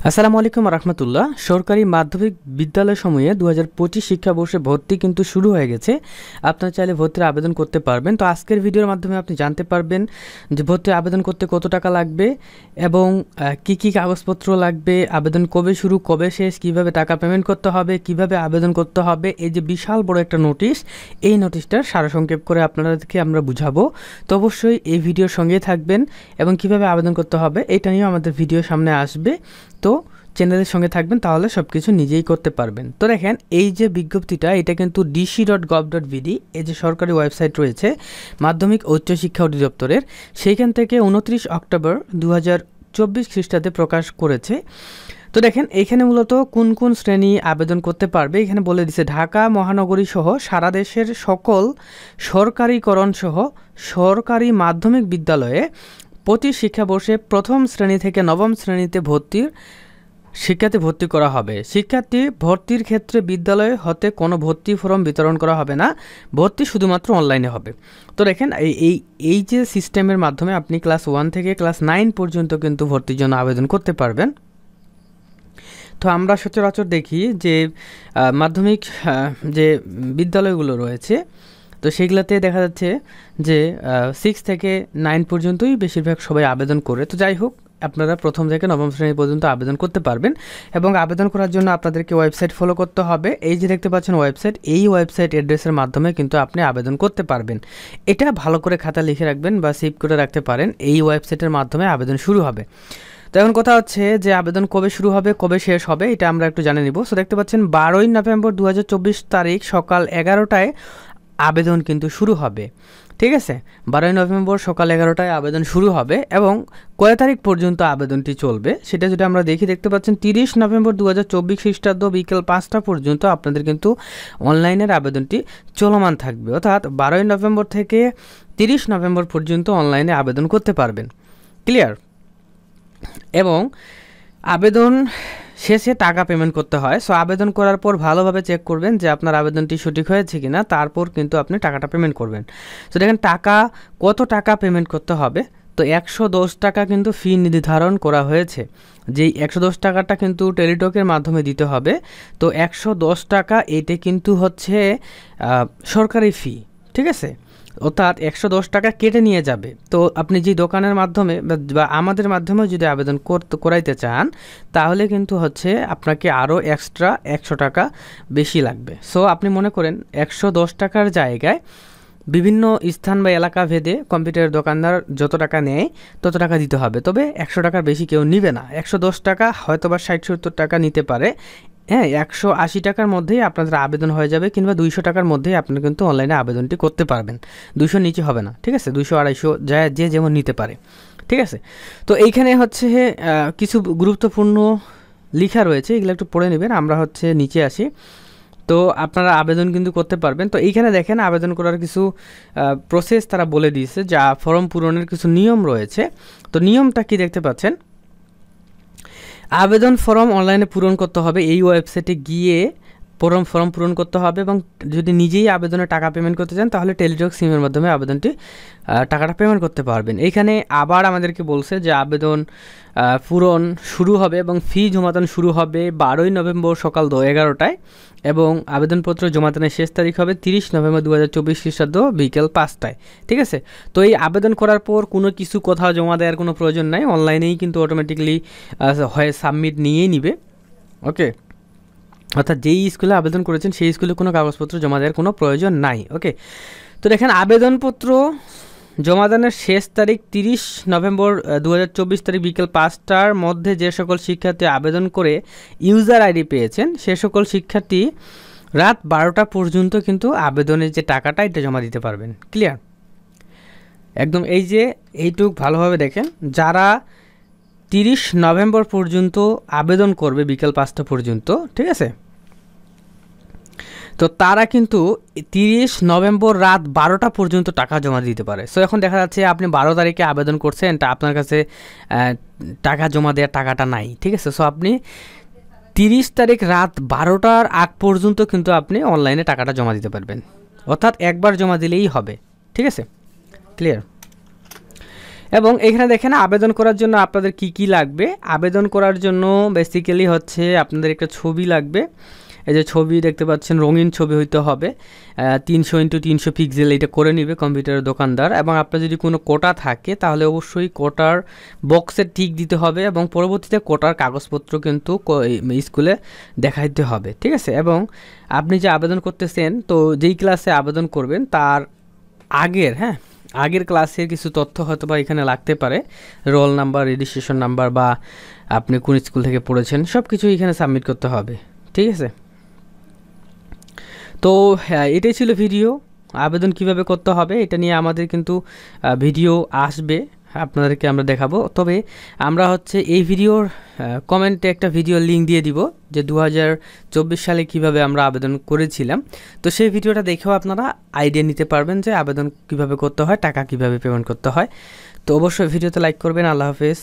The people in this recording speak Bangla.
আসসালামু আলাইকুম রহমতুল্লাহ। সরকারি মাধ্যমিক বিদ্যালয় সমূহে 2025 শিক্ষাবর্ষে ভর্তি কিন্তু শুরু হয়ে গেছে। আপনারা চাইলে ভর্তির আবেদন করতে পারবেন। তো আজকের ভিডিওর মাধ্যমে আপনি জানতে পারবেন যে ভর্তির আবেদন করতে কত টাকা লাগবে এবং কি কি কাগজপত্র লাগবে, আবেদন কবে শুরু কবে শেষ, কিভাবে টাকা পেমেন্ট করতে হবে, কিভাবে আবেদন করতে হবে। এই যে বিশাল বড় একটা নোটিশ, এই নোটিশটার সারসংক্ষেপ করে আপনাদেরকে আমরা বুঝাবো। তো অবশ্যই এই ভিডিওর সঙ্গেই থাকবেন এবং কিভাবে আবেদন করতে হবে এটা নিয়েও আমাদের ভিডিও সামনে আসবে। তো চ্যানেলের সঙ্গে থাকবেন, তাহলে সব কিছু নিজেই করতে পারবেন। তো দেখেন, এই যে বিজ্ঞপ্তিটা, এটা কিন্তু dc.gov.bd, এই যে সরকারি ওয়েবসাইট রয়েছে মাধ্যমিক ও উচ্চ শিক্ষা অধিদপ্তরের, সেইখান থেকে 29 অক্টোবর 2024 খ্রিস্টাব্দে প্রকাশ করেছে। তো দেখেন, এইখানে মূলত কোন কোন শ্রেণী আবেদন করতে পারবে এখানে বলে দিছে। ঢাকা মহানগরী সহ সারা দেশের সকল সরকারিকরণ সহ সরকারি মাধ্যমিক বিদ্যালয়ে 25 শিক্ষাবর্ষে প্রথম শ্রেণী থেকে নবম শ্রেণীতে শিক্ষার্থী ভর্তি করা হবে। শিক্ষার্থী ভর্তির ক্ষেত্রে বিদ্যালয় হতে কোনো ভর্তি ফর্ম বিতরণ করা হবে না, ভর্তি শুধুমাত্র অনলাইনে হবে। তো দেখেন, এই যে সিস্টেমের মাধ্যমে আপনি ক্লাস 1 থেকে ক্লাস 9 পর্যন্ত কিন্তু ভর্তির জন্য আবেদন করতে পারবেন। তো আমরা সচরাচর দেখি যে মাধ্যমিক যে বিদ্যালয়গুলো রয়েছে, তো সেগুলোতে দেখা যাচ্ছে যে 6 থেকে 9 পর্যন্তই বেশিরভাগ সবাই আবেদন করে। তো যাই হোক, আপনারা প্রথম থেকে নবম শ্রেণী পর্যন্ত আবেদন করতে পারবেন এবং আবেদন করার জন্য আপনাদেরকে ওয়েবসাইট ফলো করতে হবে। এই যে দেখতে পাচ্ছেন ওয়েবসাইট, এই ওয়েবসাইট অ্যাড্রেসের মাধ্যমে কিন্তু আপনি আবেদন করতে পারবেন। এটা ভালো করে খাতা লিখে রাখবেন বা সেভ করে রাখতে পারেন। এই ওয়েবসাইটের মাধ্যমে আবেদন শুরু হবে। তো এখন কথা হচ্ছে যে আবেদন কবে শুরু হবে কবে শেষ হবে এটা আমরা একটু জানে নিব। সো দেখতে পাচ্ছেন 12ই নভেম্বর 2024 তারিখ সকাল 11টায় আবেদন কিন্তু শুরু হবে। ঠিক আছে, 12ই নভেম্বর সকাল 11টায় আবেদন শুরু হবে এবং কয় তারিখ পর্যন্ত আবেদনটি চলবে সেটা যদি আমরা দেখতে পাচ্ছেন 30 নভেম্বর 2024 খ্রিস্টাব্দ বিকেল 5টা পর্যন্ত আপনাদের কিন্তু অনলাইনের আবেদনটি চলমান থাকবে। অর্থাৎ 12ই নভেম্বর থেকে 30 নভেম্বর পর্যন্ত অনলাইনে আবেদন করতে পারবেন। ক্লিয়ার? এবং আবেদন শেষে টাকা পেমেন্ট করতে হয়। সো আবেদন করার পর ভালোভাবে চেক করবেন যে আপনার আবেদনটি সঠিক হয়েছে কিনা, তারপর কিন্তু আপনি টাকাটা পেমেন্ট করবেন। সো দেখেন, কত টাকা পেমেন্ট করতে হবে। তো 110 টাকা কিন্তু ফি নির্ধারণ করা হয়েছে। যেই 110 টাকাটা কিন্তু টেলিটকের মাধ্যমে দিতে হবে। তো 110 টাকা এইটা কিন্তু হচ্ছে সরকারি ফি। ঠিক আছে, অর্থাৎ 110 টাকা কেটে নিয়ে যাবে। তো আপনি যে দোকানের মাধ্যমে বা আমাদের মাধ্যমে যদি আবেদন করাইতে চান, তাহলে কিন্তু হচ্ছে আপনাকে আরও এক্সট্রা 100 টাকা বেশি লাগবে। সো আপনি মনে করেন 110 টাকার জায়গায় বিভিন্ন স্থান বা এলাকা ভেদে কম্পিউটার দোকানদার যত টাকা নেয় তত টাকা দিতে হবে। তবে 100 টাকার বেশি কেউ নিবে না। 110 টাকা হয়তো বা 60-70 টাকা নিতে পারে। হ্যাঁ, 180 টাকার মধ্যেই আপনাদের আবেদন হয়ে যাবে, কিংবা 200 টাকার মধ্যেই আপনি কিন্তু অনলাইনে আবেদনটি করতে পারবেন। 200 নিচে হবে না। ঠিক আছে, 200-250 যে যেমন নিতে পারে। ঠিক আছে, তো এইখানে হচ্ছে কিছু গুরুত্বপূর্ণ লেখা রয়েছে, এগুলো একটু পড়ে নেবেন। আমরা হচ্ছে নিচে আসি। তো আপনারা আবেদন কিন্তু করতে পারবেন। তো এইখানে দেখেন, আবেদন করার কিছু প্রসেস তারা বলে দিয়েছে, যা ফর্ম পূরণের কিছু নিয়ম রয়েছে। তো নিয়মটা কি দেখতে পাচ্ছেন, আবেদন ফর্ম অনলাইনে পূরণ করতে হবে। এই ওয়েবসাইটে গিয়ে ফর্ম পূরণ করতে হবে এবং যদি নিজেই আবেদনে টাকা পেমেন্ট করতে চান তাহলে টেলিটক সিমের মাধ্যমে আবেদনটি টাকাটা পেমেন্ট করতে পারবেন। এইখানে আবার আমাদেরকে বলছে যে আবেদন পূরণ শুরু হবে এবং ফি জমাদান শুরু হবে 12ই নভেম্বর সকাল 11টায় এবং আবেদনপত্র জমাদানের শেষ তারিখ হবে 30 নভেম্বর 2024 খ্রিস্টাব্দ বিকেল 5টায়। ঠিক আছে, তো এই আবেদন করার পর কোনো কিছু কোথাও জমা দেওয়ার কোনো প্রয়োজন নাই, অনলাইনেই কিন্তু অটোমেটিকলি হয় সাবমিট নিয়েই নিবে। ওকে, অর্থাৎ যেই স্কুলে আবেদন করেছেন সেই স্কুলে কোনো কাগজপত্র জমা দেওয়ার কোনো প্রয়োজন নাই। ওকে, তো দেখেন, আবেদনপত্র জমাদানের শেষ তারিখ 30 নভেম্বর 2024 তারিখ বিকেল 5টার মধ্যে যে সকল শিক্ষার্থী আবেদন করে ইউজার আইডি পেয়েছেন সে সকল শিক্ষার্থী রাত 12টা পর্যন্ত কিন্তু আবেদনের যে টাকাটা এটা জমা দিতে পারবেন। ক্লিয়ার? একদম এই যে এইটুক ভালোভাবে দেখেন, যারা 30 নভেম্বর পর্যন্ত আবেদন করবে বিকেল 5টা পর্যন্ত, ঠিক আছে, তো তারা কিন্তু 30 নভেম্বর রাত 12টা পর্যন্ত টাকা জমা দিতে পারে। সো এখন দেখা যাচ্ছে আপনি 12 তারিখে আবেদন করছেন, তা আপনার কাছে টাকা জমা দেওয়ার টাকাটা নাই। ঠিক আছে, সো আপনি 30 তারিখ রাত 12টার আগ পর্যন্ত কিন্তু আপনি অনলাইনে টাকাটা জমা দিতে পারবেন। অর্থাৎ একবার জমা দিলেই হবে। ঠিক আছে, ক্লিয়ার? এবং এখানে দেখেন আবেদন করার জন্য আপনাদের কি কি লাগবে। আবেদন করার জন্য বেসিক্যালি হচ্ছে আপনাদের একটা ছবি লাগবে। এই যে ছবি দেখতে পাচ্ছেন, রঙিন ছবি হইতে হবে, 300x300 পিক্সেল, এটা করে নেবে কম্পিউটারের দোকানদার। এবং আপনার যদি কোনো কোটা থাকে তাহলে অবশ্যই কোটার বক্সে টিক দিতে হবে এবং পরবর্তীতে কোটার কাগজপত্র কিন্তু স্কুলে দেখাইতে হবে, ঠিক আছে। এবং আপনি যে আবেদন করতেছেন, তো যেই ক্লাসে আবেদন করবেন তার আগের ক্লাসের কিছু তথ্য হয়তো বা এখানে লাগতে পারে, রোল নাম্বার, রেজিস্ট্রেশন নাম্বার, বা আপনি কোন স্কুল থেকে পড়েছেন, সব কিছু এখানে সাবমিট করতে হবে, ঠিক আছে। তো এটাই ছিল ভিডিও। আবেদন কিভাবে করতে হবে এটা নিয়ে আমাদের কিন্তু ভিডিও আসবে, আপনাদেরকে আমরা দেখাবো। তবে আমরা হচ্ছে এই ভিডিওর কমেন্টে একটা ভিডিও লিঙ্ক দিয়ে দিব যে 2024 সালে কিভাবে আমরা আবেদন করেছিলাম। তো সেই ভিডিওটা দেখেও আপনারা আইডিয়া নিতে পারবেন যে আবেদন কিভাবে করতে হয়, টাকা কিভাবে পেমেন্ট করতে হয়। তো অবশ্যই ভিডিওতে লাইক করবেন। আল্লাহ হাফেজ।